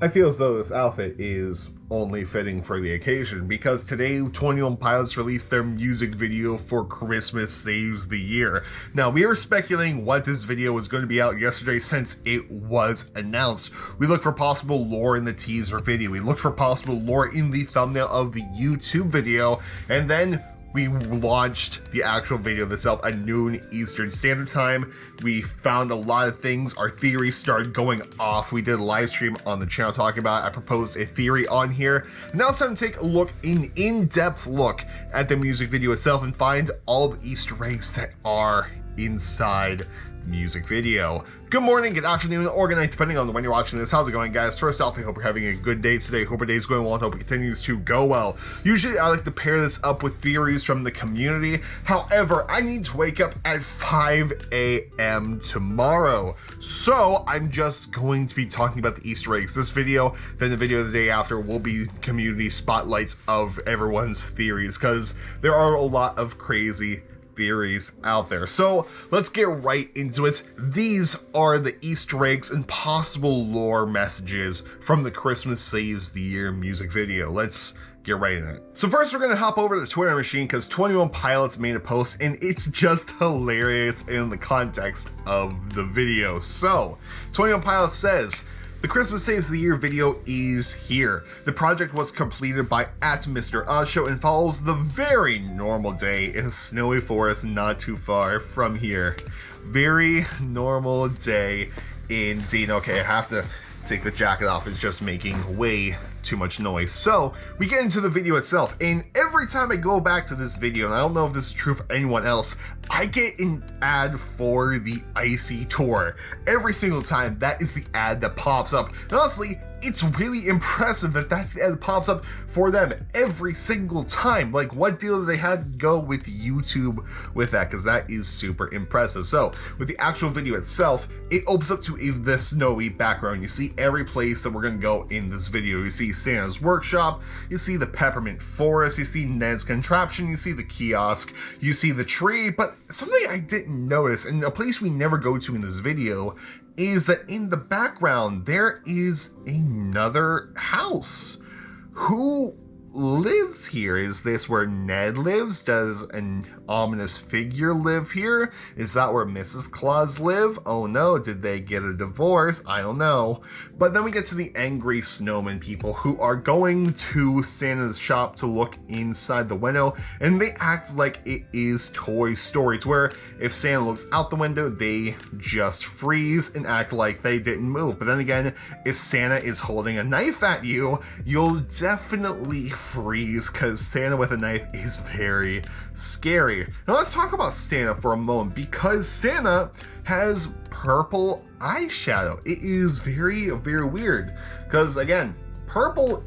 I feel as though this outfit is only fitting for the occasion because today 21 Pilots released their music video for Christmas Saves the Year. Now, we were speculating what this video was going to be out yesterday since it was announced. We looked for possible lore in the teaser video, we looked for possible lore in the thumbnail of the YouTube video, and then we launched the actual video itself at noon Eastern Standard Time. We found a lot of things. Our theories started going off. We did a live stream on the channel talking about it. I proposed a theory on here. Now it's time to take a look, an in-depth look at the music video itself and find all the Easter eggs that are inside the music video. Good morning, good afternoon, or good night, depending on when you're watching this. How's it going, guys? First off, I hope you're having a good day today. Hope your day's going well and hope it continues to go well. Usually, I like to pair this up with theories from the community. However, I need to wake up at 5 a.m. tomorrow. So, I'm just going to be talking about the Easter eggs. This video, then the video the day after, will be community spotlights of everyone's theories, because there are a lot of crazy theories out there. So let's get right into it. These are the Easter eggs and possible lore messages from the Christmas Saves the Year music video. Let's get right in it. So first we're gonna hop over to the Twitter machine because 21 Pilots made a post and it's just hilarious in the context of the video. So 21 Pilots says, "The Christmas Saves the Year video is here. The project was completed by @Mr. Oz and follows the very normal day in a snowy forest not too far from here." Very normal day indeed. Okay, I have to take the jacket off. It's just making way too much noise. So we get into the video itself, and every time I go back to this video, and I don't know if this is true for anyone else, I get an ad for the Icy Tour. Every single time, that is the ad that pops up. And honestly, it's really impressive that that's the ad that pops up for them every single time. Like, what deal did they have to go with YouTube with that? Because that is super impressive. So with the actual video itself, it opens up to the snowy background. You see every place that we're going to go in this video. You see Santa's workshop, you see the peppermint forest, you see Ned's contraption, you see the kiosk, you see the tree. But something I didn't notice, and a place we never go to in this video, is that in the background there is another house. Who lives here? Is this where Ned lives? Does an ominous figure live here? Is that where Mrs. Claus live? Oh no, did they get a divorce? I don't know. But then we get to the angry snowman people who are going to Santa's shop to look inside the window, and they act like it is Toy Story, to where if Santa looks out the window, they just freeze and act like they didn't move. But then again, if Santa is holding a knife at you, you'll definitely freeze, because Santa with a knife is very scary. Now let's talk about Santa for a moment, because Santa has purple eyeshadow. It is very, very weird, because again, purple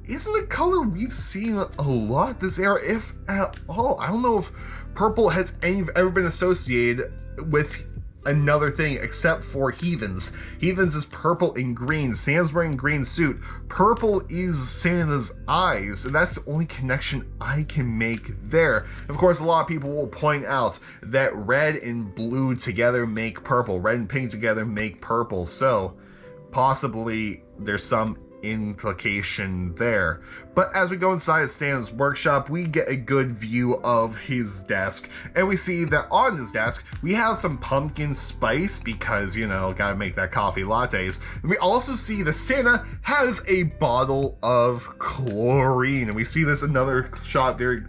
isn't a color we've seen a lot this era, if at all. I don't know if purple has ever been associated with another thing except for Heathens. Heathens is purple and green. Santa's wearing a green suit. Purple is Santa's eyes, and that's the only connection I can make there. Of course, a lot of people will point out that red and blue together make purple. Red and pink together make purple. So possibly there's some implication there. But as we go inside Santa's workshop, we get a good view of his desk, and we see that on his desk we have some pumpkin spice, because, you know, gotta make that coffee lattes. And we also see that Santa has a bottle of chlorine, and we see this another shot very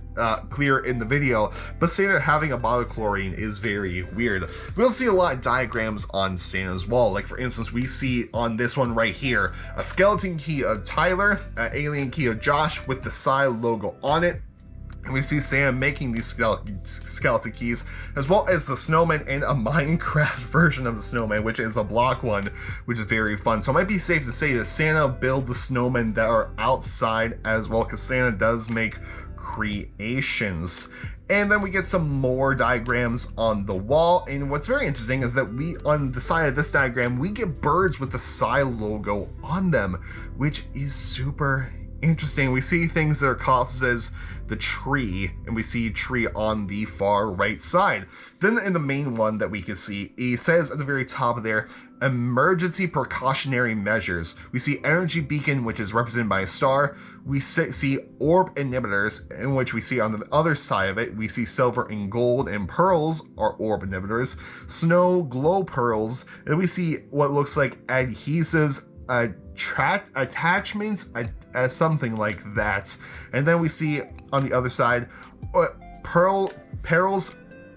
clear in the video, but Santa having a bottle of chlorine is very weird. We'll see a lot of diagrams on Santa's wall. Like, for instance, we see on this one right here a skeleton key of Tyler, an alien key of Josh with the Psy logo on it. And we see Santa making these skeleton keys, as well as the snowman and a Minecraft version of the snowman, which is a block one, which is very fun. So it might be safe to say that Santa built the snowmen that are outside as well, because Santa does make creations. And then we get some more diagrams on the wall, and what's very interesting is that we, on the side of this diagram, we get birds with the Psy logo on them, which is super interesting. We see things that are called as the tree, and we see tree on the far right side. Then in the main one that we can see, it says at the very top of there, emergency precautionary measures. We see energy beacon, which is represented by a star. We see orb inhibitors, in which we see on the other side of it, we see silver and gold, and pearls are orb inhibitors, snow glow pearls, and we see what looks like adhesives, attachments, something like that. And then we see on the other side, pearls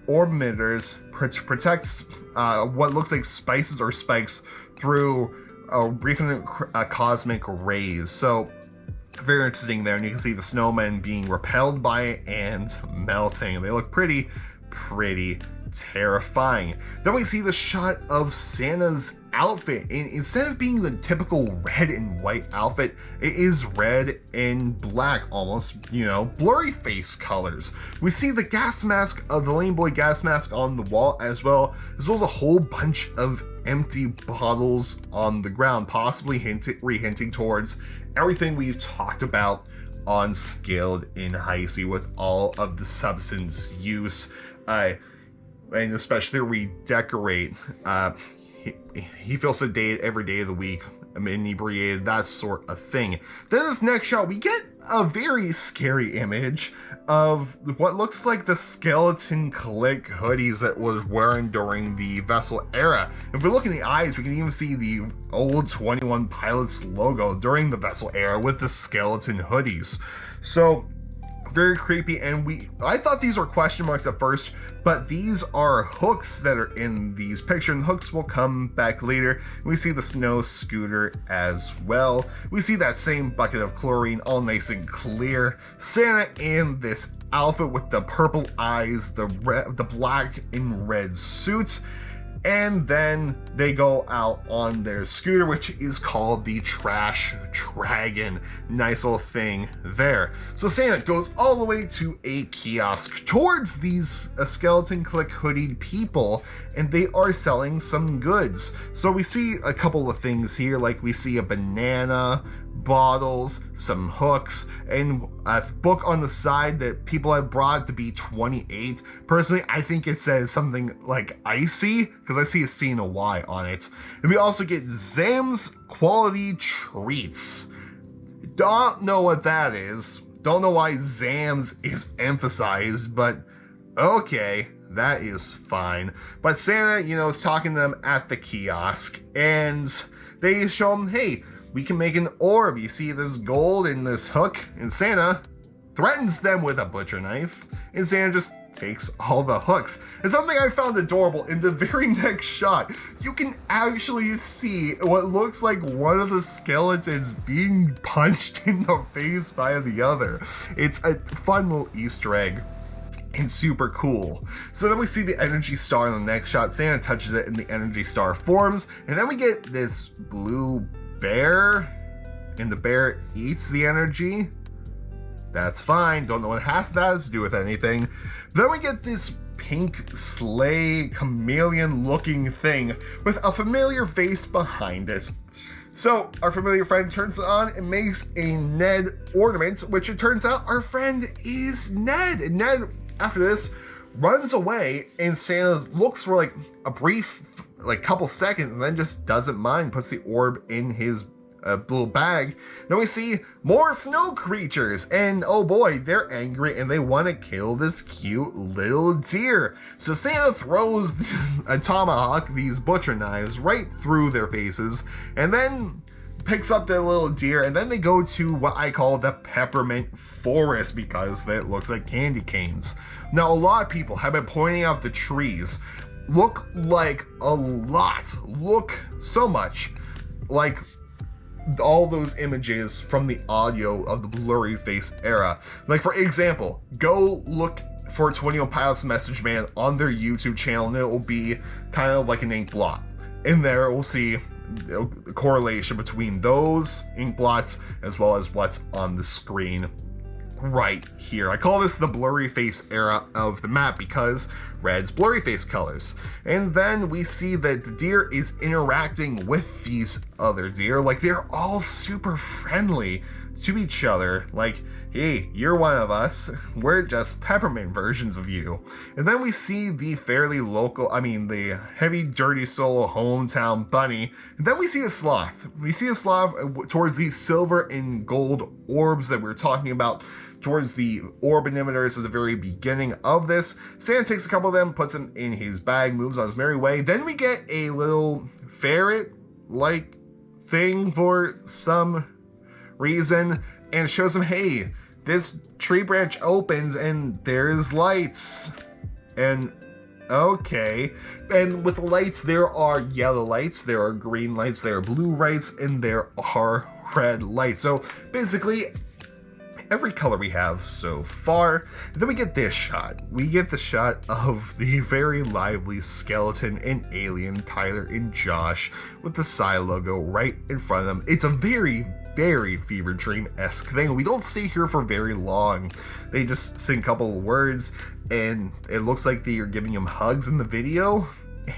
orb emitters protects what looks like spices or spikes through briefing cosmic rays. So very interesting there, and you can see the snowmen being repelled by it and melting. They look pretty terrifying. Then we see the shot of Santa's outfit, and instead of being the typical red and white outfit, it is red and black, almost, blurry face colors. We see the gas mask of the Lame Boy gas mask on the wall, as well as a whole bunch of empty bottles on the ground, possibly hinting towards everything we've talked about on Skilled in Heisey with all of the substance use, and especially redecorate. He feels sedated every day of the week, inebriated, that sort of thing. Then this next shot, we get a very scary image of what looks like the skeleton click hoodies that was wearing during the Vessel era. If we look in the eyes, we can even see the old 21 Pilots logo during the Vessel era with the skeleton hoodies. So very creepy, and I thought these were question marks at first, but these are hooks that are in these pictures, and hooks will come back later. We see the snow scooter as well. We see that same bucket of chlorine, all nice and clear. Santa in this outfit with the purple eyes, the black and red suits. And then they go out on their scooter, which is called the Trash Dragon. Nice little thing there. So Santa goes all the way to a kiosk towards these skeleton click hoodied people, and they are selling some goods. So we see a couple of things here, like we see a banana, bottles, some hooks, and a book on the side that people have brought to be 28. Personally, I think it says something like icy, because I see a C and a Y on it. And we also get Zam's Quality Treats. Don't know what that is. Don't know why Zam's is emphasized, but okay, that is fine. But Santa, is talking to them at the kiosk, and they show him, hey, we can make an orb. You see this gold in this hook, and Santa threatens them with a butcher knife, and Santa just takes all the hooks. And something I found adorable, in the very next shot, you can actually see what looks like one of the skeletons being punched in the face by the other. It's a fun little Easter egg. And super cool. So then we see the energy star in the next shot. Santa touches it and the energy star forms, and then we get this blue bear, and the bear eats the energy. That's fine. Don't know what that has to do with anything. Then we get this pink sleigh chameleon looking thing with a familiar face behind it. So our familiar friend turns it on and makes a Ned ornament, which it turns out our friend is Ned. And Ned, after this, runs away, and Santa looks for like a brief couple seconds, and then just doesn't mind, puts the orb in his little bag. Then we see more snow creatures, and oh boy, they're angry and they want to kill this cute little deer. So Santa throws a tomahawk, these butcher knives, right through their faces, and then picks up their little deer, and then they go to what I call the peppermint forest, because it looks like candy canes. Now, a lot of people have been pointing out the trees look so much like all those images from the audio of the blurry face era. Like, for example, go look for 21 Pilots Message Man on their YouTube channel, and it will be kind of like an ink blot. In there, we'll see the correlation between those ink blots as well as what's on the screen right here. I call this the blurry face era of the map, because red's blurry face colors. And then we see that the deer is interacting with these other deer, like they're all super friendly to each other, like, hey, you're one of us, we're just peppermint versions of you. And then we see the fairly local, the heavy dirty soul hometown bunny, and then we see a sloth. We see a sloth towards the silver and gold orbs that we were talking about, towards the orb emitters at the very beginning of this. Santa takes a couple of them, puts them in his bag, moves on his merry way. Then we get a little ferret-like thing for some reason, and shows him, hey, this tree branch opens and there's lights. And okay. And with the lights, there are yellow lights, there are green lights, there are blue lights, and there are red lights. So basically, every color we have so far. And then we get this shot. We get the shot of the very lively skeleton and alien Tyler and Josh with the Psy logo right in front of them. It's a very Fever Dream-esque thing. We don't stay here for very long. They just sing a couple of words, and it looks like they are giving him hugs in the video.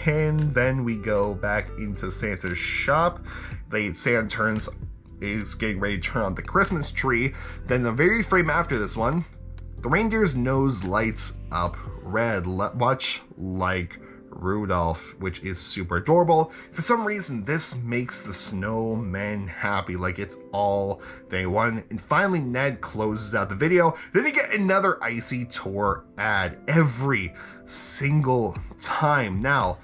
And then we go back into Santa's shop. Santa is getting ready to turn on the Christmas tree. Then the very frame after this one, the reindeer's nose lights up red, much like Rudolph, which is super adorable. For some reason, this makes the snowmen happy, like it's all they want. And finally, Ned closes out the video. Then you get another Icy Tour ad every single time. Now,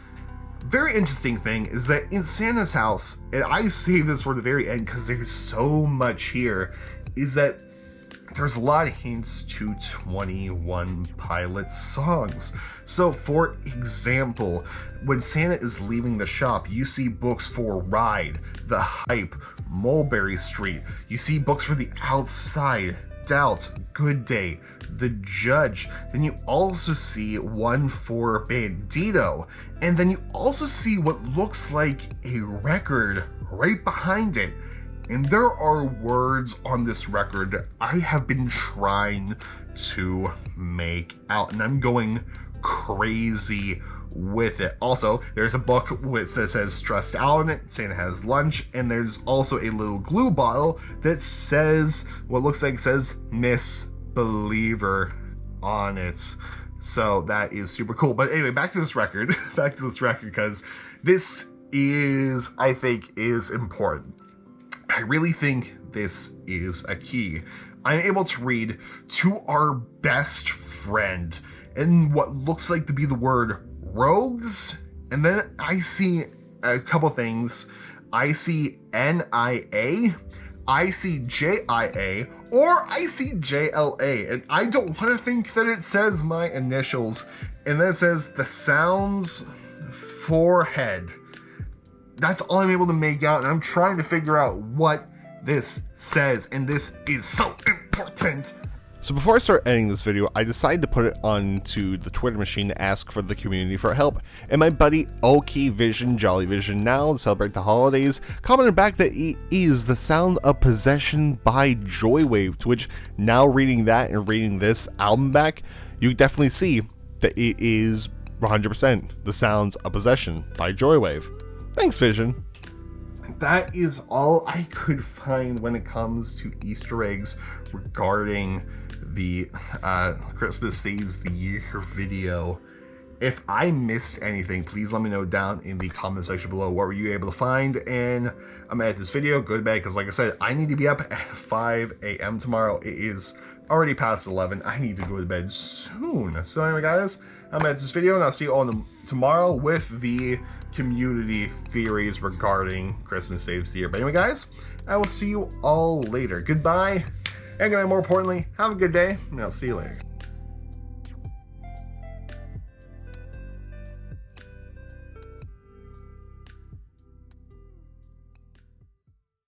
very interesting thing is that in Santa's house, and I save this for the very end because there's so much here, is that there's a lot of hints to 21 Pilots songs. So for example, when Santa is leaving the shop, you see books for Ride, The Hype, Mulberry Street. You see books for The Outside, Doubt, Good Day, The Judge. Then you also see one for Bandito. And then you also see what looks like a record right behind it. And there are words on this record I have been trying to make out, and I'm going crazy with it. Also, there's a book that says Stressed Out on it, Santa Has Lunch, and there's also a little glue bottle that says, what looks like it says Miss Believer on it. So that is super cool. But anyway, back to this record, because this is, I think, is important. I really think this is a key. I'm able to read to our best friend and what looks like to be the word rogues. And then I see a couple things. I see NIA, I see JIA, or I see JLA. And I don't want to think that it says my initials. And then it says the sounds forehead. That's all I'm able to make out, and I'm trying to figure out what this says, and this is so important. So before I start editing this video, I decided to put it onto the Twitter machine to ask for the community for help, and my buddy OK Vision, Jolly Vision Now, to celebrate the holidays, commented back that it is The Sound of Possession by Joywave, to which, now reading that and reading this album back, you definitely see that it is 100% The Sounds of Possession by Joywave. Thanks, Vision. That is all I could find when it comes to Easter eggs regarding the Christmas Saves the Year video. If I missed anything, please let me know down in the comment section below. What were you able to find? And I'm gonna edit this video, go to bed, because like I said, I need to be up at 5 a.m. tomorrow. It is already past 11. I need to go to bed soon. So anyway, guys, I'm gonna edit this video, and I'll see you all tomorrow with the community theories regarding Christmas Saves the Year. But anyway, guys, I will see you all later. Goodbye, and more importantly, have a good day, and I'll see you later.